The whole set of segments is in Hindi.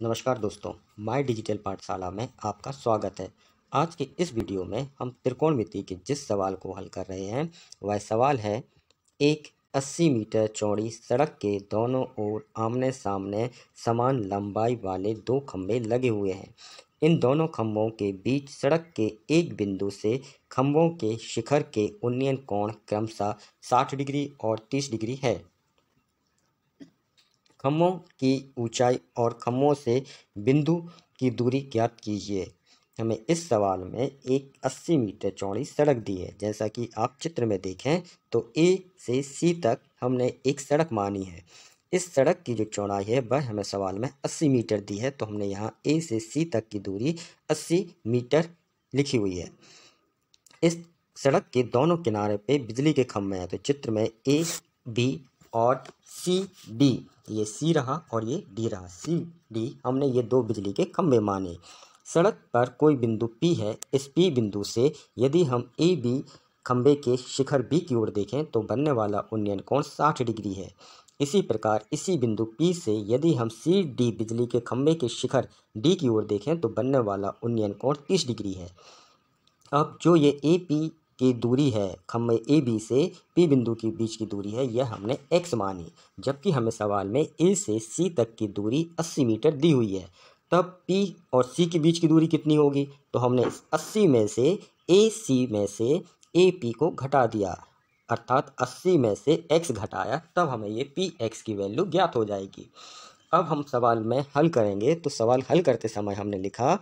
नमस्कार दोस्तों, माय डिजिटल पाठशाला में आपका स्वागत है। आज के इस वीडियो में हम त्रिकोणमिति के जिस सवाल को हल कर रहे हैं वह सवाल है, एक 80 मीटर चौड़ी सड़क के दोनों ओर आमने सामने समान लंबाई वाले दो खंभे लगे हुए हैं। इन दोनों खंभों के बीच सड़क के एक बिंदु से खंभों के शिखर के उन्नयन कोण क्रमशः 60 डिग्री और 30 डिग्री है। खंभों की ऊंचाई और खंभों से बिंदु की दूरी ज्ञात कीजिए। हमें इस सवाल में एक 80 मीटर चौड़ी सड़क दी है। जैसा कि आप चित्र में देखें तो ए से सी तक हमने एक सड़क मानी है। इस सड़क की जो चौड़ाई है वह हमें सवाल में 80 मीटर दी है, तो हमने यहाँ ए से सी तक की दूरी 80 मीटर लिखी हुई है। इस सड़क के दोनों किनारे पे बिजली के खंभे हैं, तो चित्र में ए बी और सी डी, ये सी रहा और ये डी रहा, सी डी हमने ये दो बिजली के खंभे माने। सड़क पर कोई बिंदु पी है। इस पी बिंदु से यदि हम ए बी खंभे के शिखर बी की ओर देखें तो बनने वाला उन्नयन कोण 60 डिग्री है। इसी प्रकार इसी बिंदु पी से यदि हम सी डी बिजली के खंभे के शिखर डी की ओर देखें तो बनने वाला उन्नयन कोण 30 डिग्री है। अब जो ये ए पी की दूरी है, खंभे ए बी से पी बिंदु के बीच की दूरी है, यह हमने x मानी, जबकि हमें सवाल में ए से सी तक की दूरी 80 मीटर दी हुई है। तब p और c के बीच की दूरी कितनी होगी? तो हमने इस 80 में से ए सी में से ए पी को घटा दिया, अर्थात 80 में से x घटाया, तब हमें ये पी एक्स की वैल्यू ज्ञात हो जाएगी। अब हम सवाल में हल करेंगे, तो सवाल हल करते समय हमने लिखा,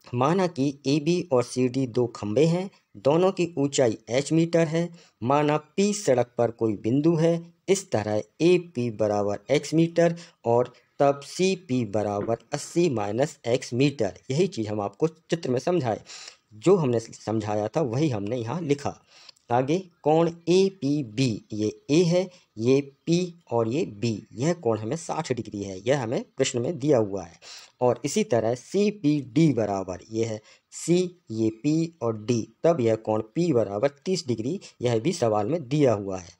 माना कि ए बी और सी डी दो खंभे हैं, दोनों की ऊंचाई h मीटर है। माना P सड़क पर कोई बिंदु है। इस तरह ए पी बराबर x मीटर और तब सी पी बराबर 80 माइनस x मीटर। यही चीज़ हम आपको चित्र में समझाए, जो हमने समझाया था वही हमने यहाँ लिखा। आगे कोण ए पी बी, ये ए है, ये पी और ये बी, यह कोण हमें 60 डिग्री है, यह हमें प्रश्न में दिया हुआ है। और इसी तरह सी पी डी बराबर, ये है सी, ये पी और डी, तब यह कोण पी बराबर 30 डिग्री, यह भी सवाल में दिया हुआ है।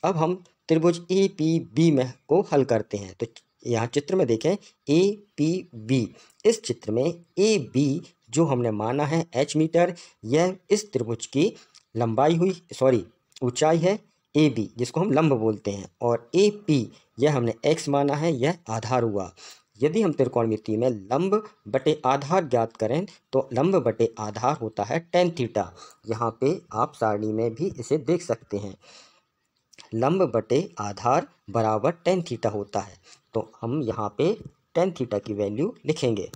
अब हम त्रिभुज ए पी बी में को हल करते हैं। तो यहाँ चित्र में देखें ए पी बी, इस चित्र में ए बी जो हमने माना है h मीटर, यह इस त्रिभुज की लंबाई हुई, ऊंचाई है ए बी, जिसको हम लंब बोलते हैं, और ए पी यह हमने x माना है, यह आधार हुआ। यदि हम त्रिकोणमिति में लंब बटे आधार ज्ञात करें तो लंब बटे आधार होता है tan थीटा। यहाँ पे आप सारणी में भी इसे देख सकते हैं, लंब बटे आधार बराबर tan थीटा होता है। तो हम यहाँ पे tan थीटा की वैल्यू लिखेंगे।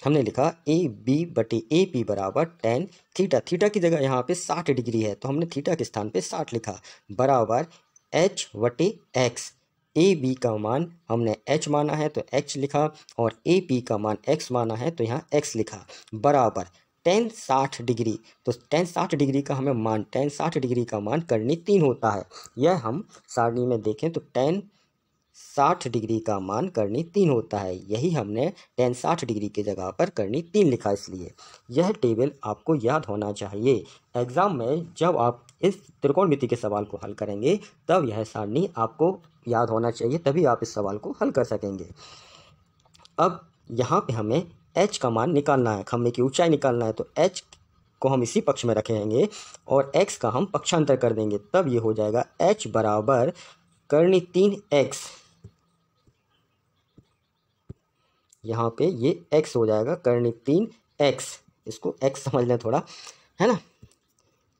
हमने लिखा ए बी बटे ए पी बराबर tan थीटा। थीटा की जगह यहाँ पे 60 डिग्री है, तो हमने थीटा के स्थान पे 60 लिखा, बराबर h बटे x। ए बी का मान हमने h माना है तो h लिखा, और ए पी का मान x माना है तो यहाँ x लिखा, बराबर tan 60 डिग्री। तो tan 60 डिग्री का हमें मान, tan 60 डिग्री का मान करनी 3 होता है। यह हम सारणी में देखें तो tan 60 डिग्री का मान करनी 3 होता है, यही हमने tan 60 डिग्री की जगह पर करनी 3 लिखा। इसलिए यह टेबल आपको याद होना चाहिए। एग्ज़ाम में जब आप इस त्रिकोणमिति के सवाल को हल करेंगे तब यह सारणी आपको याद होना चाहिए, तभी आप इस सवाल को हल कर सकेंगे। अब यहाँ पे हमें h का मान निकालना है, खंभे की ऊंचाई निकालना है, तो h को हम इसी पक्ष में रखेंगे और x का हम पक्षांतर कर देंगे, तब ये हो जाएगा h बराबर करनी 3x। यहाँ पे ये x हो जाएगा करनी 3x, इसको x समझ लें थोड़ा, है ना।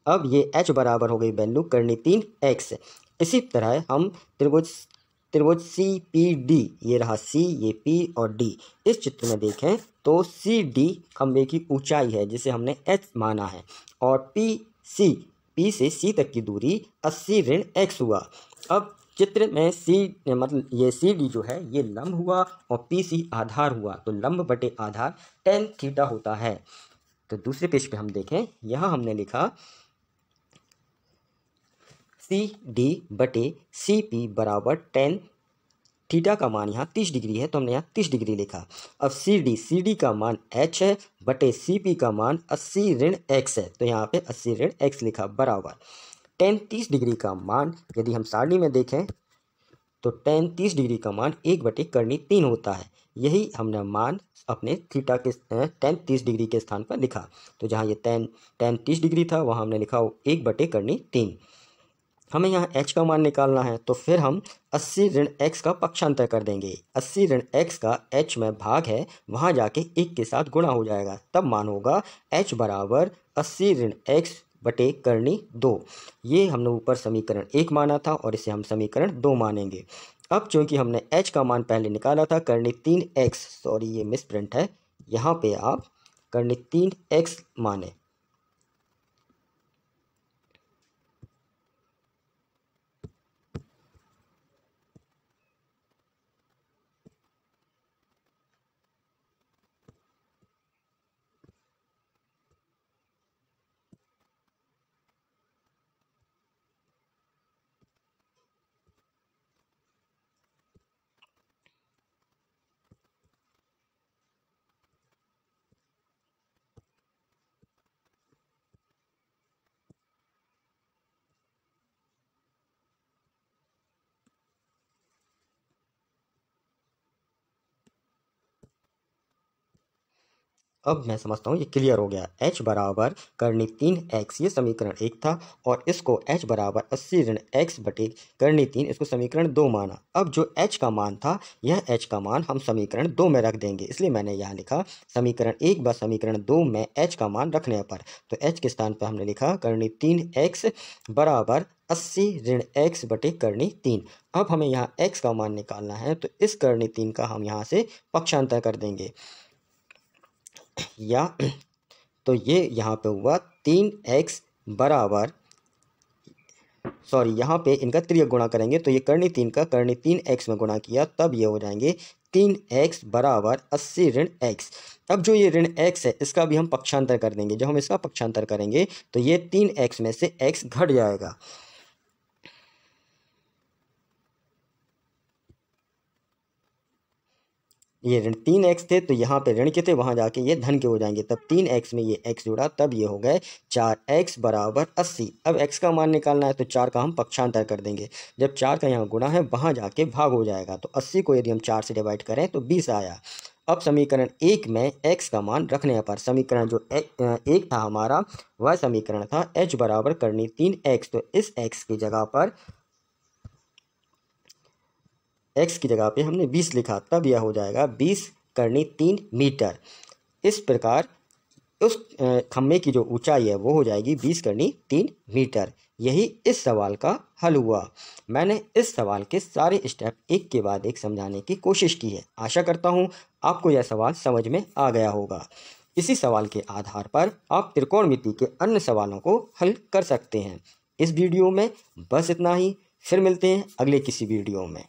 अब ये h बराबर हो गई वैल्यू करनी 3x। इसी तरह हम त्रिभुज सी पी डी, ये रहा c, ये p और d, इस चित्र में देखें तो सी डी खंभे की ऊंचाई है जिसे हमने h माना है, और p से c तक की दूरी 80 ऋण x हुआ। अब चित्र में मतलब ये सी डी जो है ये लंब हुआ और पी सी आधार हुआ, तो लंब बटे आधार tan थीटा होता है। तो दूसरे पेज पे हम देखें, यहाँ हमने लिखा सी डी बटे सी पी बराबर tan थीटा का मान यहाँ 30 डिग्री है, तो हमने यहाँ 30 डिग्री लिखा। अब सी डी का मान h है बटे सी पी का मान 80 ऋण x है, तो यहाँ पे 80 ऋण x लिखा, बराबर tan 30 डिग्री का मान यदि हम सारणी में देखें तो tan 30 डिग्री का मान 1/3 होता है। यही हमने मान अपने थीटा के tan 30 डिग्री के स्थान पर लिखा। तो जहाँ ये tan 30 डिग्री था वहाँ हमने लिखा 1/3। हमें यहाँ h का मान निकालना है, तो फिर हम 80 ऋण x का पक्षांतर कर देंगे। 80 ऋण x का h में भाग है, वहाँ जाके 1 के साथ गुणा हो जाएगा, तब मान होगा h बराबर 80 ऋण x बटे करनी 2। ये हमने ऊपर समीकरण 1 माना था और इसे हम समीकरण 2 मानेंगे। अब चूंकि हमने h का मान पहले निकाला था करनी 3x, सॉरी ये मिस प्रिंट है, यहाँ पे आप करनी 3x माने। अब मैं समझता हूँ ये क्लियर हो गया। h बराबर करनी 3x, ये समीकरण 1 था, और इसको h बराबर 80 ऋण x बटे करनी 3, इसको समीकरण 2 माना। अब जो h का मान था, यह h का मान हम समीकरण 2 में रख देंगे, इसलिए मैंने यहाँ लिखा समीकरण 1 व समीकरण 2 में h का मान रखने पर। तो h के स्थान पर हमने लिखा करनी 3x बराबर 80 ऋण x बटे करनी 3। अब हमें यहाँ x का मान निकालना है, तो इस करनी 3 का हम यहाँ से पक्षांतर कर देंगे, या तो ये यहाँ पे हुआ 3x बराबर, सॉरी यहाँ पे इनका त्रियक गुणा करेंगे, तो ये करनी 3 का करनी 3x में गुणा किया, तब ये हो जाएंगे 3x बराबर 80 ऋण x। अब जो ये ऋण x है इसका भी हम पक्षांतर कर देंगे। जब हम इसका पक्षांतर करेंगे तो ये 3x में से x घट जाएगा। ये ऋण 3x थे, तो यहाँ पे ऋण के थे, वहाँ जाके ये धन के हो जाएंगे, तब 3x में ये x जुड़ा, तब ये हो गए 4x बराबर 80। अब x का मान निकालना है, तो 4 का हम पक्षांतर कर देंगे। जब 4 का यहाँ गुणा है, वहाँ जाके भाग हो जाएगा, तो 80 को यदि हम 4 से डिवाइड करें तो 20 आया। अब समीकरण 1 में x का मान रखने पर समीकरण जो 1 था हमारा, वह समीकरण था h बराबर करनी 3x, तो इस x की जगह पर x की जगह पे हमने 20 लिखा, तब यह हो जाएगा 20 करनी 3 मीटर। इस प्रकार उस खम्भे की जो ऊंचाई है वो हो जाएगी 20 करनी 3 मीटर। यही इस सवाल का हल हुआ। मैंने इस सवाल के सारे स्टेप एक के बाद एक समझाने की कोशिश की है। आशा करता हूँ आपको यह सवाल समझ में आ गया होगा। इसी सवाल के आधार पर आप त्रिकोणमिति के अन्य सवालों को हल कर सकते हैं। इस वीडियो में बस इतना ही, फिर मिलते हैं अगले किसी वीडियो में।